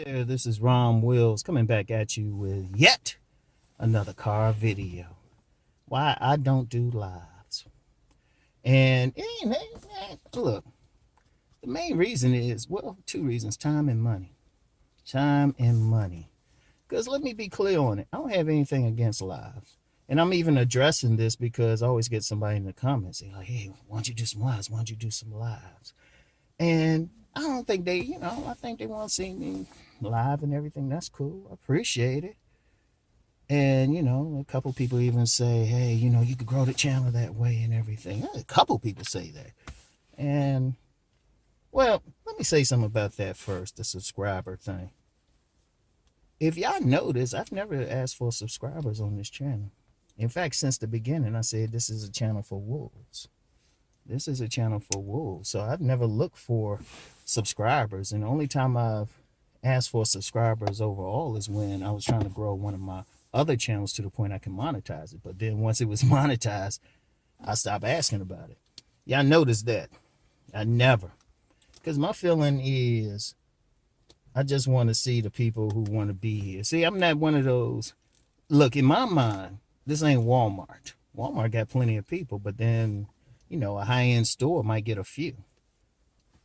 There, this is Rom Wills coming back at you with yet another car video. Why I don't do lives. And look, the main reason is, well, two reasons: time and money. Time and money. Because let me be clear on it, I don't have anything against lives. And I'm even addressing this because I always get somebody in the comments saying, like, hey, why don't you do some lives? Why don't you do some lives? And I don't think I think they want to see me live and everything. That's cool. I appreciate it. And, a couple people even say, hey, you could grow the channel that way and everything. A couple people say that. And, well, let me say something about that first, the subscriber thing. If y'all notice, I've never asked for subscribers on this channel. In fact, since the beginning, I said this is a channel for wolves. This is a channel for wolves. So I've never looked for subscribers. And the only time I've asked for subscribers overall is when I was trying to grow one of my other channels to the point I can monetize it. But then once it was monetized, I stopped asking about it. Y'all notice that. I never. Because my feeling is I just want to see the people who want to be here. See, I'm not one of those. Look, in my mind, this ain't Walmart. Walmart got plenty of people, but then, a high-end store might get a few.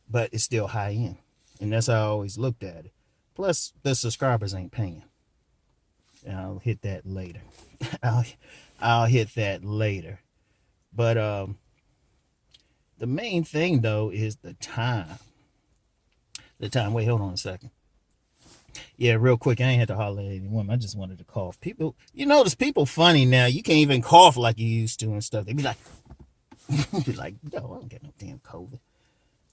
But it's still high-end. And that's how I always looked at it. Plus, the subscribers ain't paying. I'll hit that later. I'll hit that later. But the main thing, though, is the time. The time. Wait, hold on a second. Yeah, real quick. I ain't had to holler at anyone. I just wanted to cough. People, you notice people funny now. You can't even cough like you used to and stuff. They be like, yo, I don't get no damn COVID.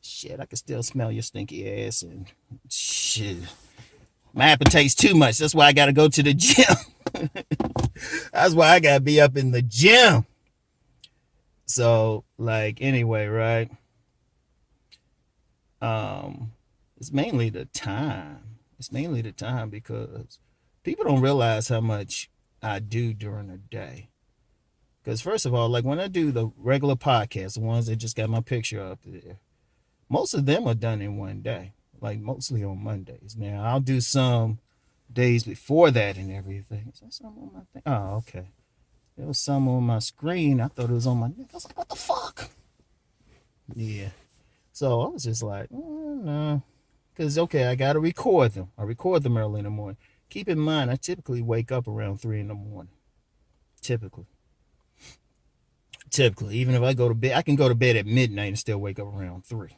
Shit, I can still smell your stinky ass and shit. My appetite's too much. That's why I got to go to the gym. That's why I got to be up in the gym. So, anyway, right? It's mainly the time. It's mainly the time because people don't realize how much I do during the day. Because first of all, when I do the regular podcasts, the ones that just got my picture up there, most of them are done in one day, mostly on Mondays. Now, I'll do some days before that and everything. Is that something on my thing? Oh, okay. There was some on my screen. I thought it was on my neck. I was like, what the fuck? Yeah. So I was just like, no. Because, okay, I got to record them. I record them early in the morning. Keep in mind, I typically wake up around 3 in the morning. Typically. Even if I go to bed, I can go to bed at midnight and still wake up around 3.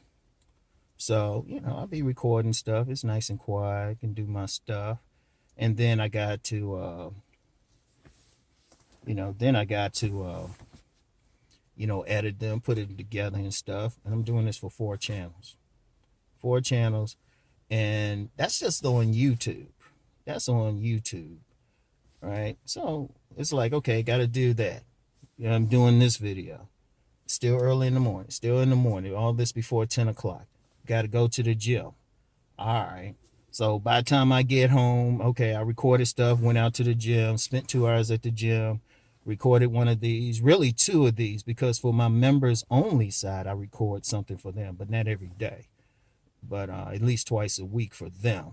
So, I'll be recording stuff. It's nice and quiet. I can do my stuff. And then I got to, edit them, put it together and stuff. And I'm doing this for 4 channels. 4 channels. And that's just on YouTube. That's on YouTube. Right? So it's like, okay, got to do that. I'm doing this video. Still early in the morning. Still in the morning. All this before 10 o'clock. Got to go to the gym. All right. So by the time I get home, okay, I recorded stuff, went out to the gym, spent 2 hours at the gym, recorded one of these, really 2 of these, because for my members only side, I record something for them, but not every day, but at least twice a week for them.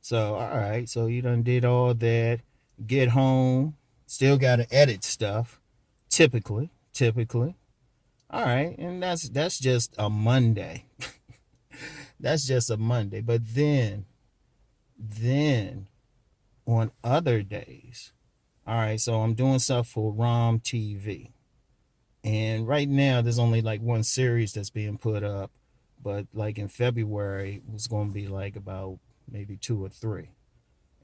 So, all right. So you done did all that, get home, still got to edit stuff, typically. All right. And that's just a Monday. That's just a Monday. But then on other days, all right, so I'm doing stuff for Rom TV. And right now there's only one series that's being put up, but in February it was going to be about maybe 2 or 3.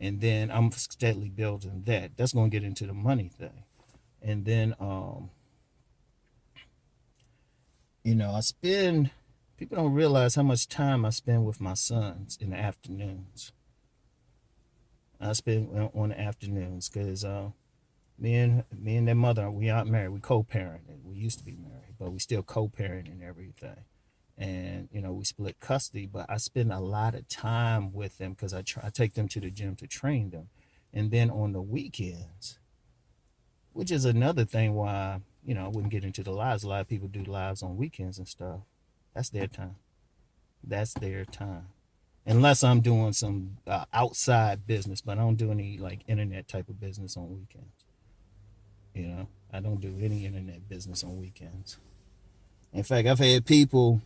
And then I'm steadily building that. That's going to get into the money thing. And then people don't realize how much time I spend with my sons in the afternoons. I spend on the afternoons because me and their mother, we aren't married. We co-parenting. We used to be married, but we still co-parent and everything. And we split custody, but I spend a lot of time with them because I take them to the gym to train them. And then on the weekends, which is another thing why I wouldn't get into the lives. A lot of people do lives on weekends and stuff. That's their time. unless I'm doing some outside business. But I don't do any like internet type of business on weekends. You know, I don't do any internet business on weekends. In fact, I've had people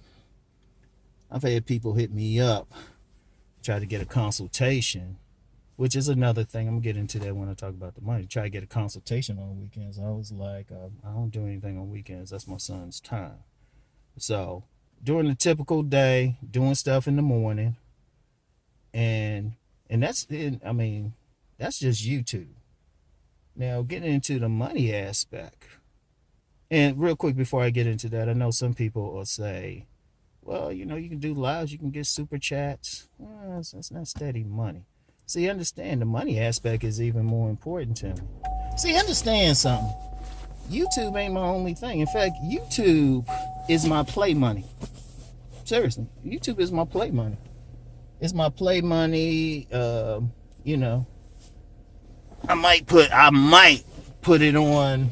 hit me up, try to get a consultation, which is another thing. I'm gonna get into that when I talk about the money. Try to get a consultation on weekends. I was like, I don't do anything on weekends. That's my son's time. So during the typical day, doing stuff in the morning, and that's it. I mean, that's just YouTube. Now getting into the money aspect, and real quick before I get into that, I know some people will say, well, you know, you can do lives, you can get super chats. Well, that's not steady money. See, understand the money aspect is even more important to me. See, understand something. YouTube ain't my only thing. In fact, YouTube is my play money. Seriously, YouTube is my play money. It's my play money. You know, I might put it on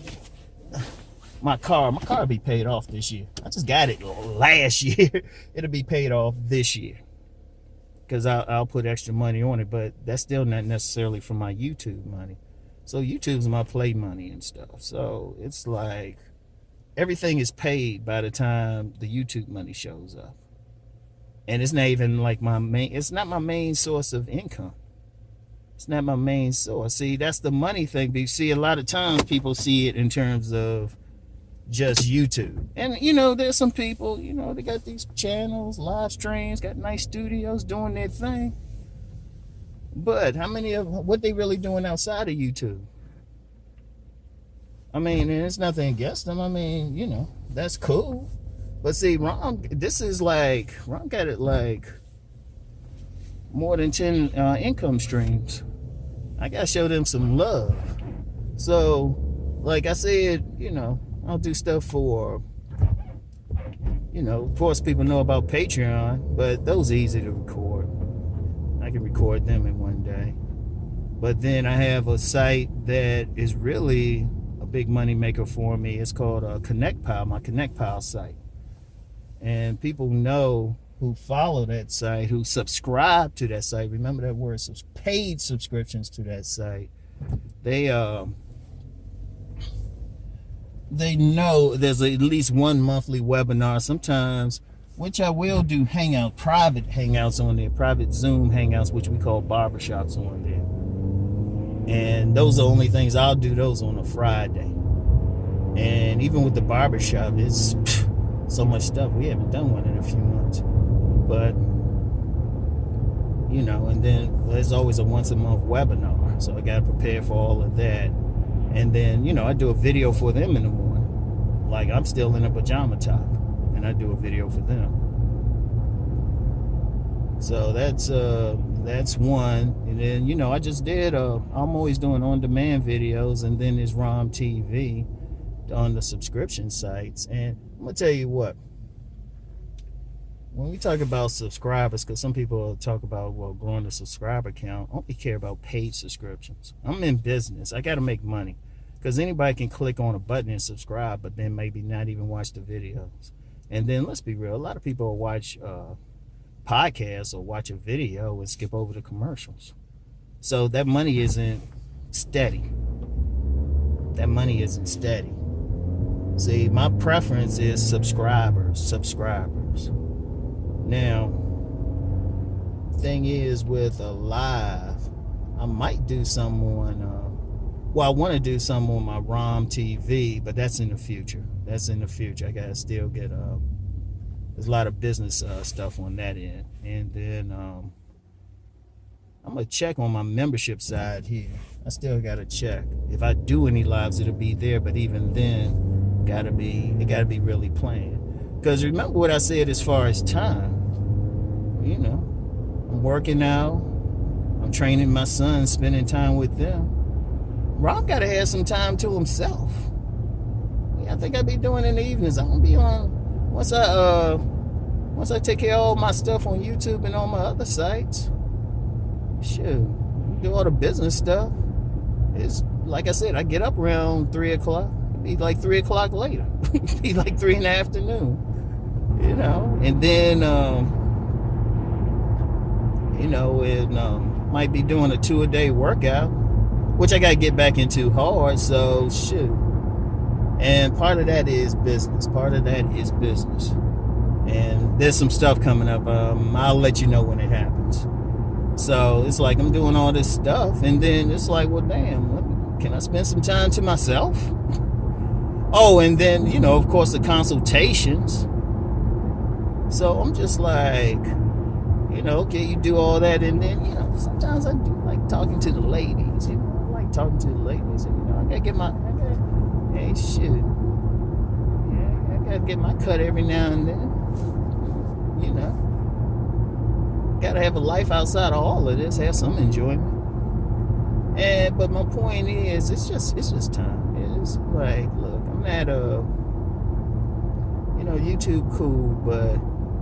my car. My car will be paid off this year. I just got it last year. It'll be paid off this year because I'll put extra money on it, but that's still not necessarily from my YouTube money. So YouTube's my play money and stuff. So it's like everything is paid by the time the YouTube money shows up. And it's not even like it's not my main source of income. It's not my main source. See, that's the money thing. But you see, a lot of times people see it in terms of just YouTube. And, you know, there's some people, you know, they got these channels, live streams, got nice studios doing their thing. But how many of what they really doing outside of YouTube? I mean, and there's nothing against them. I mean, you know, that's cool. But see, Rom got it like more than 10 income streams. I gotta show them some love. So, like I said, you know, I'll do stuff for, you know, of course people know about Patreon, but those are easy to record. I can record them in one day. But then I have a site that is really a big money maker for me. It's called ConnectPile, my ConnectPile site. And people know who follow that site, who subscribe to that site. Remember that word, paid subscriptions to that site. They know there's at least one monthly webinar sometimes, which I will do private hangouts on there, private Zoom hangouts, which we call barbershops on there. And those are the only things I'll do those on a Friday. And even with the barbershop, it's so much stuff. We haven't done one in a few months. But, you know, and then there's always a once a month webinar. So I got to prepare for all of that. And then, you know, I do a video for them in the morning. Like I'm still in a pajama top and I do a video for them. So that's one. And then, you know, I just did, I'm always doing on-demand videos, and then there's Rom TV on the subscription sites. And I'm going to tell you what, when we talk about subscribers, because some people talk about, well, growing the subscriber count, I only care about paid subscriptions. I'm in business. I got to make money, because anybody can click on a button and subscribe, but then maybe not even watch the videos. And then let's be real, a lot of people will watch podcasts or watch a video and skip over the commercials. So that money isn't steady. That money isn't steady. See, my preference is subscribers. Now, thing is with a live, I might do some on, I want to do some on my Rom TV, but that's in the future. I got to still get, there's a lot of business stuff on that end. And then I'm going to check on my membership side here. I still got to check. If I do any lives, it'll be there, but even then, it got to be really planned. Because remember what I said as far as time. You know, I'm working out. I'm training my son, spending time with them. Rob got to have some time to himself. Yeah, I think I'll be doing in the evenings. I'm going to be on, once I take care of all my stuff on YouTube and on my other sites. Shoot, do all the business stuff. It's, like I said, I get up around 3 o'clock. It'd be like 3 o'clock later. It'd be like 3 in the afternoon. You know, and then And might be doing a 2-a-day workout, which I got to get back into hard. So shoot. And part of that is business. And there's some stuff coming up. I'll let you know when it happens. So it's like I'm doing all this stuff, and then it's like, well, damn, can I spend some time to myself? Oh, and then, of course, the consultations. So I'm just like, okay, you do all that, and then, sometimes I do like talking to the ladies. I like talking to the ladies, and, I gotta get hey, shit. Yeah, I gotta get my cut every now and then. Gotta have a life outside of all of this, have some enjoyment. But my point is, it's just time. It's like, look, I'm not YouTube cool, but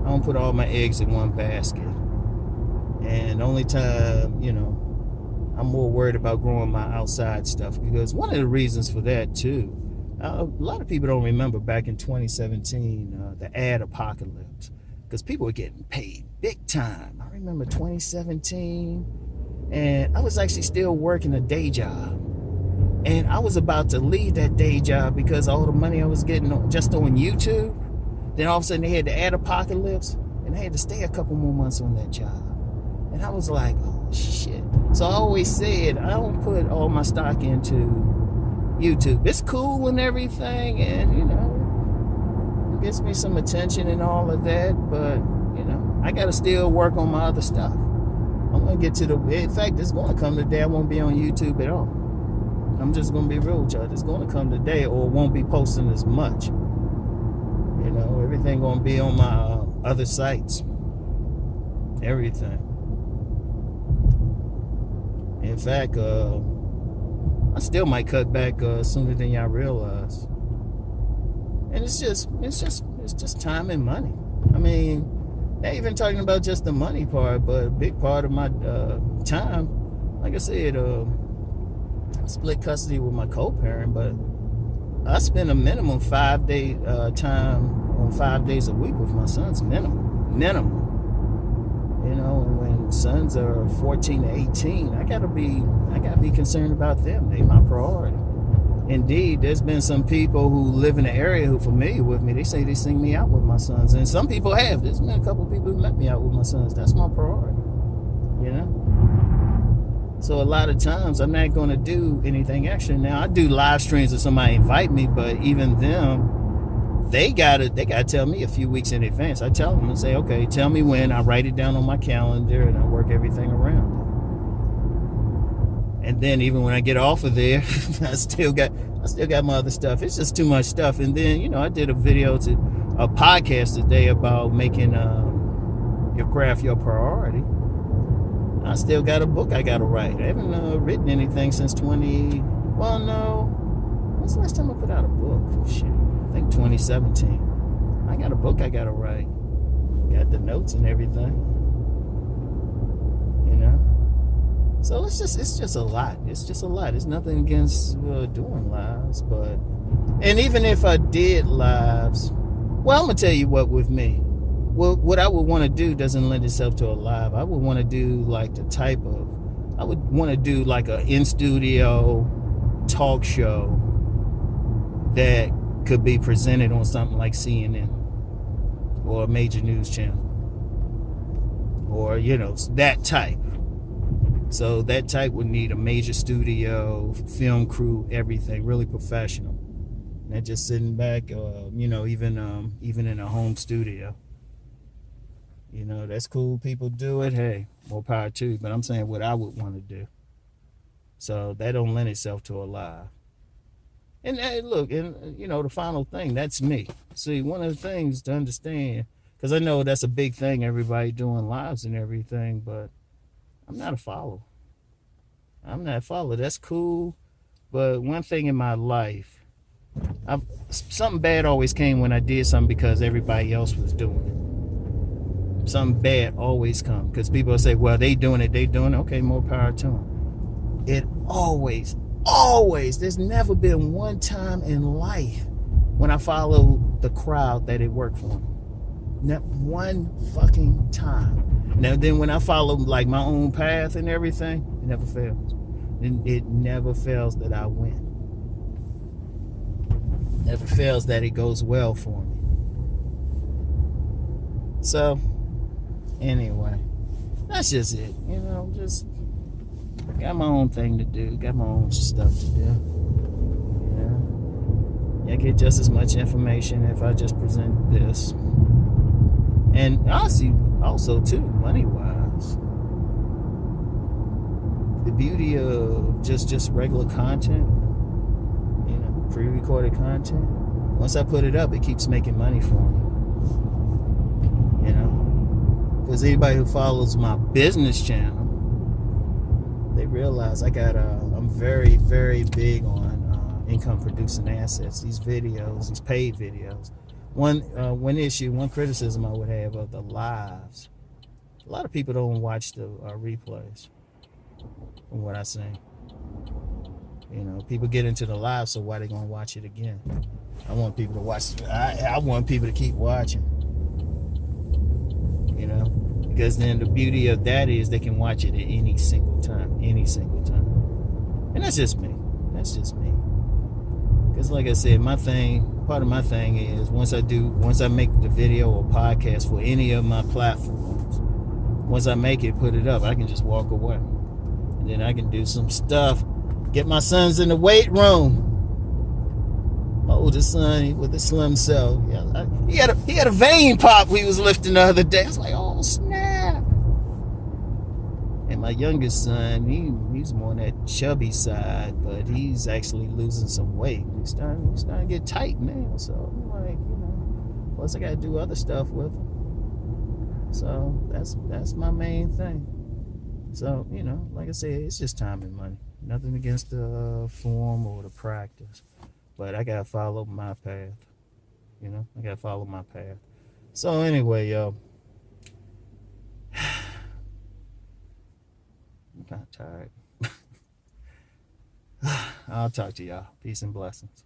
I don't put all my eggs in one basket. And the only time, I'm more worried about growing my outside stuff, because one of the reasons for that too, a lot of people don't remember back in 2017, the ad apocalypse, because people were getting paid big time. I remember 2017, and I was actually still working a day job, and I was about to leave that day job because all the money I was getting just on YouTube. Then all of a sudden they had the ad apocalypse, and I had to stay a couple more months on that job. And I was like, oh shit. So I always said, I don't put all my stock into YouTube. It's cool and everything, and it gets me some attention and all of that, but I gotta still work on my other stuff. I'm gonna get to in fact, it's gonna come the day I won't be on YouTube at all. I'm just gonna be real with y'all. It's gonna come the day, or won't be posting as much. Everything gonna be on my other sites. Everything. In fact, I still might cut back sooner than y'all realize. And it's just time and money. I mean, not even talking about just the money part, but a big part of my time. Like I said, I split custody with my co-parent, but I spend a minimum 5 day time on 5 days a week with my sons. Minimum. When sons are 14 to 18, I gotta be concerned about them. They my priority. Indeed, there's been some people who live in the area who are familiar with me. They say they sing me out with my sons, and some people have. There's been a couple of people who met me out with my sons. That's my priority. So a lot of times I'm not going to do anything extra. Now I do live streams if somebody invite me, but even them, they gotta tell me a few weeks in advance. I tell them and say, okay, tell me when. I write it down on my calendar and I work everything around it. And then even when I get off of there, I still got my other stuff. It's just too much stuff. And then I did a podcast today about making your craft your priority. I still got a book I gotta write. I haven't written anything since when's the last time I put out a book? Shit, I think 2017. I got a book I gotta write. Got the notes and everything. So it's just a lot. It's just a lot. It's nothing against doing lives, and even if I did lives, well, I'm gonna tell you what with me. Well, what I would want to do doesn't lend itself to a live. I would want to do like I would want to do like a in-studio talk show that could be presented on something like CNN or a major news channel, or that type. So that type would need a major studio, film crew, everything, really professional. Not just sitting back, even in a home studio. That's cool. People do it. Hey, more power to you. But I'm saying what I would want to do. So that don't lend itself to a live. And look, the final thing, that's me. See, one of the things to understand, because I know that's a big thing, everybody doing lives and everything, but I'm not a follower. That's cool. But one thing in my life, something bad always came when I did something because everybody else was doing it. Something bad always comes because people say, well, they doing it. Okay, more power to them. It always, there's never been one time in life when I followed the crowd that it worked for me. Not one fucking time. Now then, when I follow like my own path and everything, it never fails. It never fails that I win. Never fails that it goes well for me. So, anyway, that's just it. You know, just got my own thing to do. Got my own stuff to do. I get just as much information if I just present this. And honestly, also too, money-wise, the beauty of just regular content, pre-recorded content, once I put it up, it keeps making money for me. Because anybody who follows my business channel, they realize I'm very, very big on income producing assets. These videos, these paid videos. One criticism I would have of the lives. A lot of people don't watch the replays. From what I see, people get into the live, so why they gonna watch it again? I want people to watch. I want people to keep watching. Because then the beauty of that is they can watch it at any single time, and that's just me. Because like I said, part of my thing is once I make the video or podcast for any of my platforms, once I make it, put it up, I can just walk away. And then I can do some stuff, get my sons in the weight room. My oldest son with a slim cell. Yeah, he had a vein pop we was lifting the other day. I was like, oh snap. And my youngest son, he's more on that chubby side, but he's actually losing some weight. He's starting to get tight now. So I'm like, plus I gotta do other stuff with him. So that's my main thing. So, like I said, it's just time and money. Nothing against the form or the practice. But I gotta follow my path. I gotta follow my path. So anyway, yo. I'm kind of tired. I'll talk to y'all. Peace and blessings.